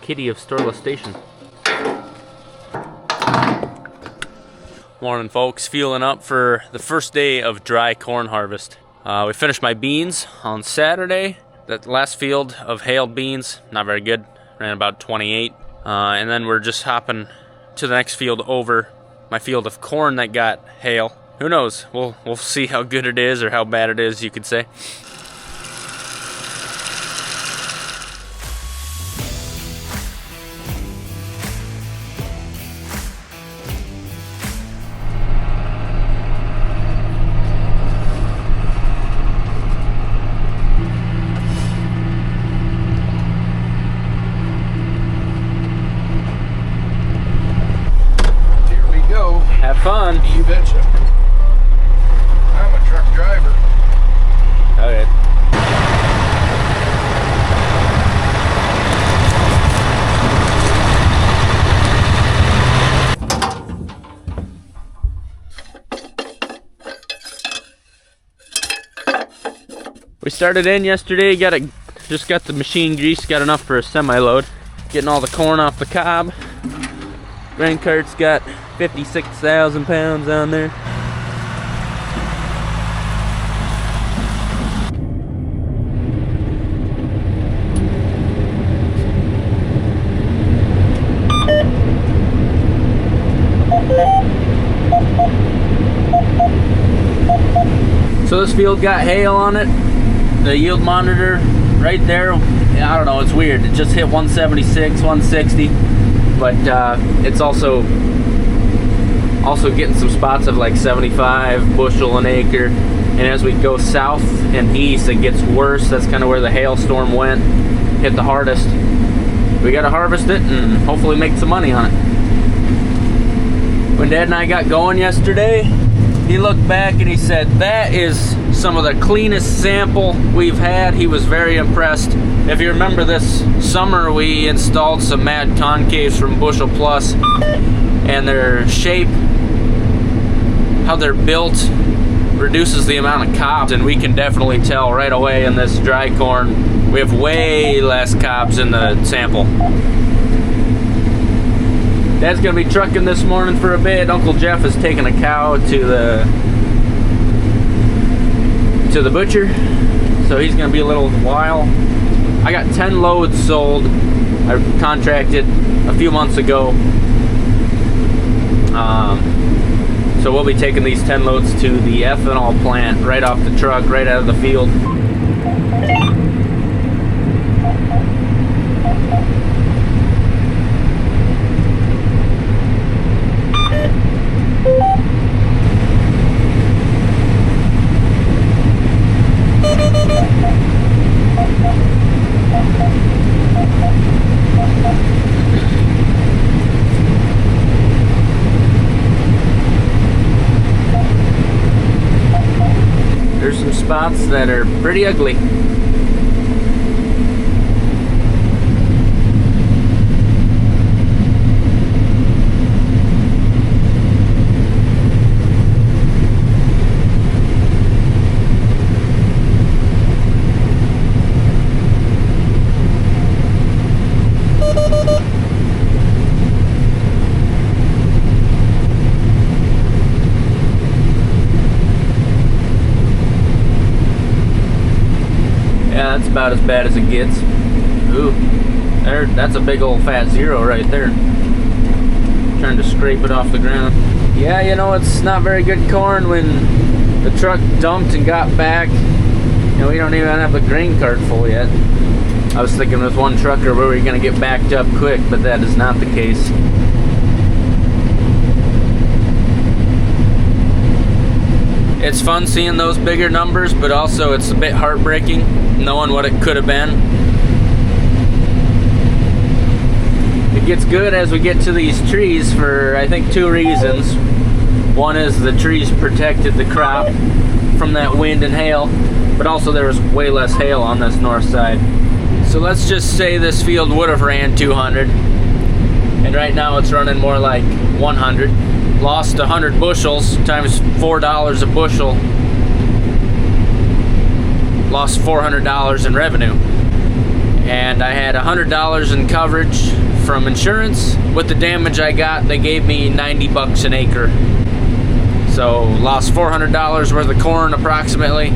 Kitty of Storeless Station. Morning, folks. Fueling up for the first day of dry corn harvest. We finished my beans on Saturday. That last field of hailed beans, not very good. Ran about 28. And then we're just hopping to the next field over, my field of corn that got hail. Who knows? We'll see how good it is or how bad it is, you could say. Have fun. You betcha. I'm a truck driver. Okay. We started in yesterday, just got the machine grease, got enough for a semi-load. Getting all the corn off the cob. Grain cart's got 56,000 pounds on there. So this field got hail on it. The yield monitor right there, I don't know, it's weird. It just hit 176, 160, but it's also getting some spots of like 75 bushel an acre. And as we go south and east, it gets worse. That's kind of where the hailstorm went, hit the hardest. We got to harvest it and hopefully make some money on it. When Dad and I got going yesterday, he looked back and he said, that is some of the cleanest sample we've had. He was very impressed. If you remember this summer, we installed some mad concaves from Bushel Plus, and their shape, how they're built, reduces the amount of cobs, and we can definitely tell right away in this dry corn we have way less cobs in the sample. Dad's gonna be trucking this morning for a bit. Uncle Jeff is taking a cow to the butcher, so he's gonna be a little while. I got 10 loads sold. I contracted a few months ago. So we'll be taking these 10 loads to the ethanol plant right off the truck, right out of the field. There's some spots that are pretty ugly. That's about as bad as it gets. Ooh, that's a big old fat zero right there. Trying to scrape it off the ground. Yeah, you know, it's not very good corn when the truck dumped and got back. You know, we don't even have the grain cart full yet. I was thinking with one trucker we were gonna get backed up quick, but that is not the case. It's fun seeing those bigger numbers, but also it's a bit heartbreaking knowing what it could have been. It gets good as we get to these trees for, I think, 2 reasons. One is the trees protected the crop from that wind and hail, but also there was way less hail on this north side. So let's just say this field would have ran 200, and right now it's running more like 100. Lost 100 bushels times $4 a bushel. Lost $400 in revenue. and I had $100 in coverage from insurance. With the damage I got, they gave me 90 bucks an acre. So lost $400 worth of corn approximately,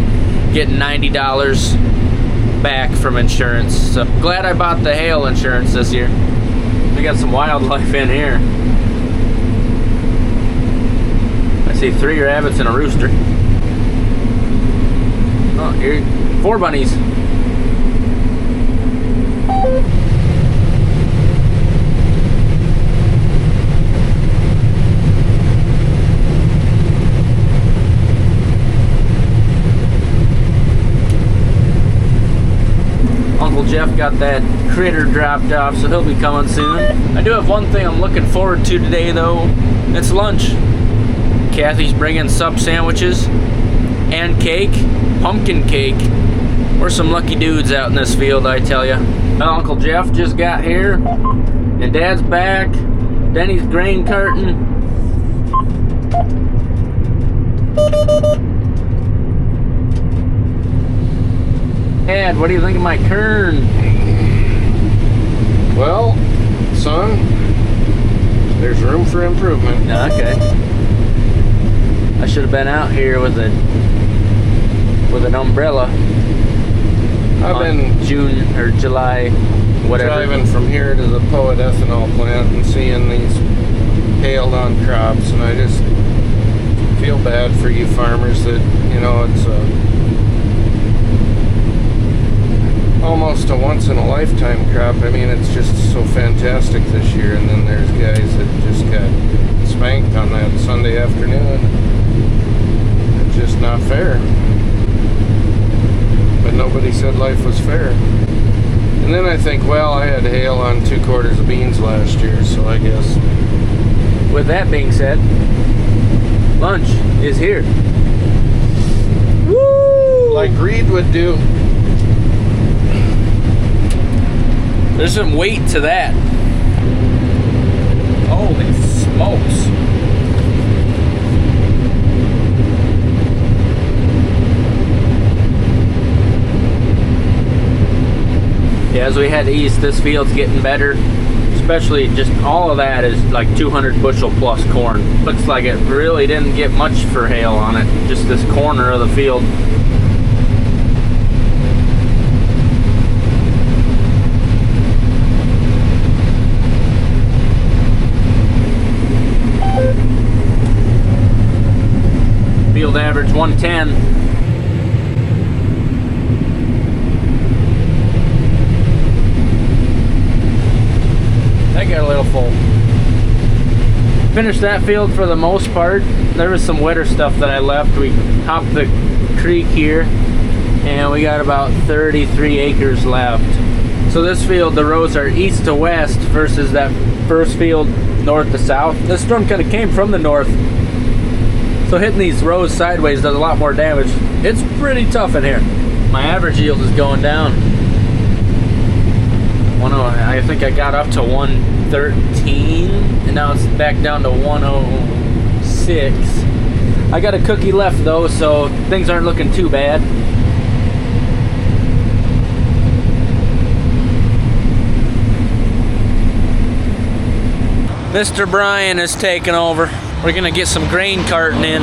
getting $90 back from insurance. So glad I bought the hail insurance this year. We got some wildlife in here. I see 3 rabbits and a rooster. Oh, here, 4 bunnies. Uncle Jeff got that critter dropped off, so he'll be coming soon. I do have one thing I'm looking forward to today, though. It's lunch. Kathy's bringing sub sandwiches and cake, pumpkin cake. We're some lucky dudes out in this field, I tell ya. Well, Uncle Jeff just got here, and Dad's back. Denny's grain carton. Dad, what do you think of my kern? Well, son, there's room for improvement. Okay. I should have been out here with an umbrella. I've been June or July, whatever. driving from here to the Poet ethanol plant and seeing these hailed on crops, and I just feel bad for you farmers that, you know, it's almost a once-in-a-lifetime crop. I mean, it's just so fantastic this year, and then there's guys that just got spanked on that Sunday afternoon. It's just not fair. But nobody said life was fair. And then I think, well, I had hail on 2 quarters of beans last year, so I guess. With that being said, lunch is here. Woo! Like Reed would do. There's some weight to that. Holy smokes. Yeah, as we head east, this field's getting better. Especially just all of that is like 200 bushel plus corn. Looks like it really didn't get much for hail on it. Just this corner of the field. Field average 110. That got a little full. Finished that field for the most part. There was some wetter stuff that I left. We hopped the creek here and we got about 33 acres left. So this field, the rows are east to west versus that first field north to south. This storm kind of came from the north. So hitting these rows sideways does a lot more damage. It's pretty tough in here. My average yield is going down. I think I got up to 113, and now it's back down to 106. I got a cookie left though, so things aren't looking too bad. Mr. Brian is taking over. We're gonna get some grain carting in.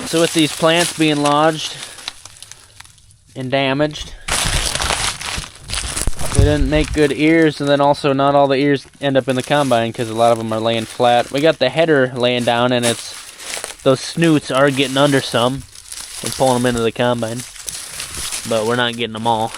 So with these plants being lodged and damaged, they didn't make good ears, and then also not all the ears end up in the combine because a lot of them are laying flat. We got the header laying down, and those snoots are getting under some and pulling them into the combine, but we're not getting them all.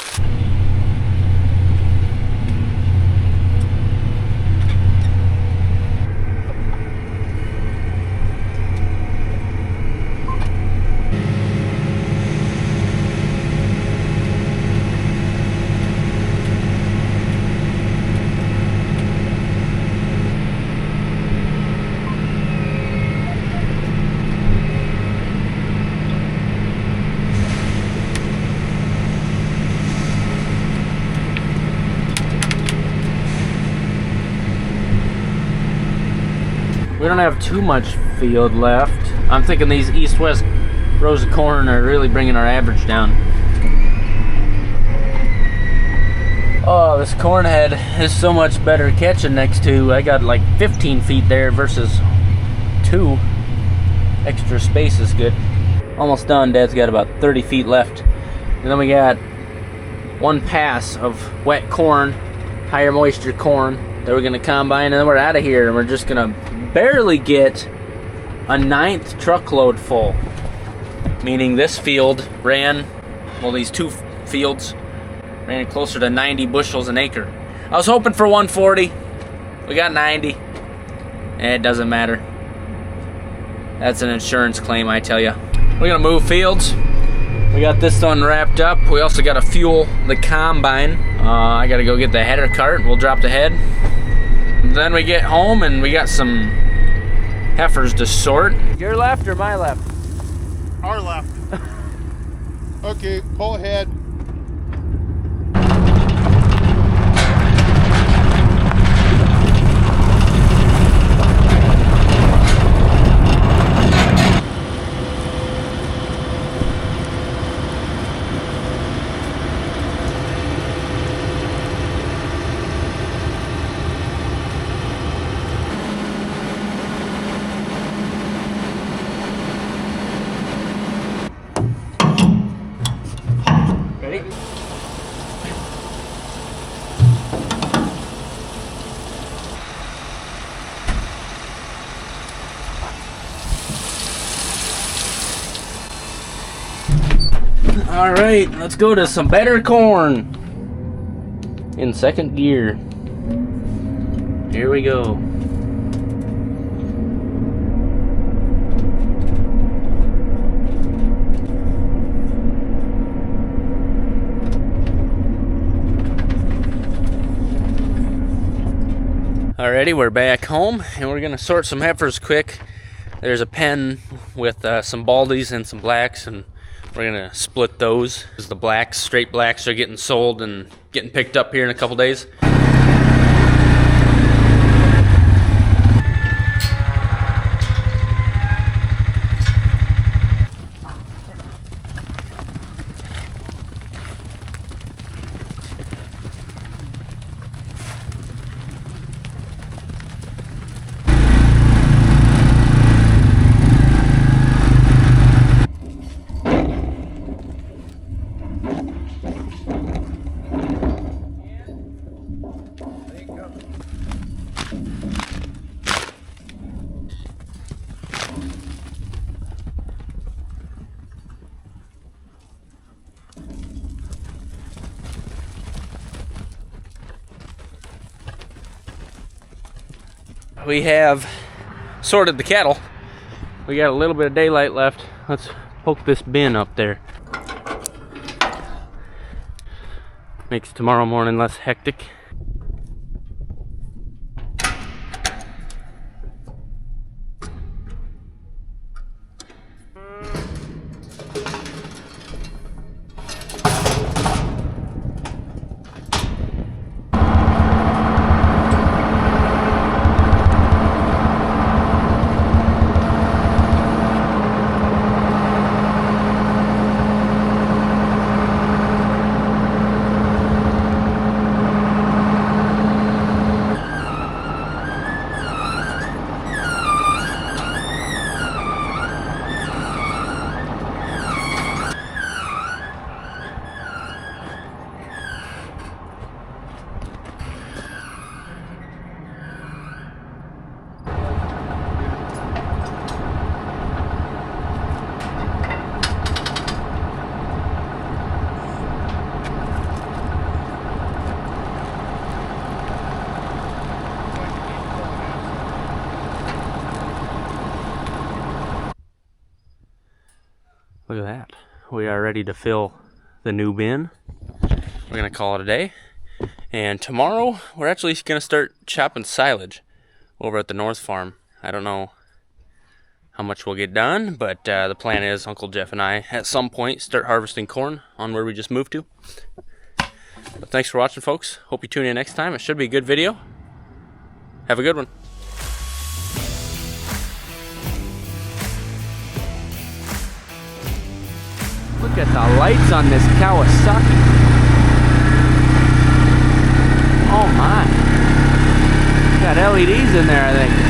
We don't have too much field left. I'm thinking these east-west rows of corn are really bringing our average down. Oh, this corn head is so much better catching next to. I got like 15 feet there versus 2. Extra space is good. Almost done. Dad's got about 30 feet left. And then we got one pass of wet corn, higher moisture corn that we're gonna combine, and then we're out of here, and we're just gonna barely get a 9th truckload full. Meaning this field ran, well, these 2 fields ran closer to 90 bushels an acre. I was hoping for 140. We got 90. It doesn't matter. That's an insurance claim, I tell you. We're gonna move fields. We got this one wrapped up. We also gotta fuel the combine. I gotta go get the header cart. We'll drop the head. Then we get home and we got some heifers to sort. Your left or my left? Our left. Okay, pull ahead. All right, let's go to some better corn in second gear. Here we go. Alrighty, we're back home and we're gonna sort some heifers quick. There's a pen with some baldies and some blacks, and we're gonna split those because the blacks, straight blacks, are getting sold and getting picked up here in a couple days. We have sorted the cattle. We got a little bit of daylight left. Let's poke this bin up there. Makes tomorrow morning less hectic. Look at that. We are ready to fill the new bin. We're gonna call it a day. And tomorrow, we're actually gonna start chopping silage over at the North Farm. I don't know how much we'll get done, but the plan is Uncle Jeff and I, at some point, start harvesting corn on where we just moved to. But thanks for watching, folks. Hope you tune in next time. It should be a good video. Have a good one. Look at the lights on this Kawasaki. Oh my. Got LEDs in there, I think.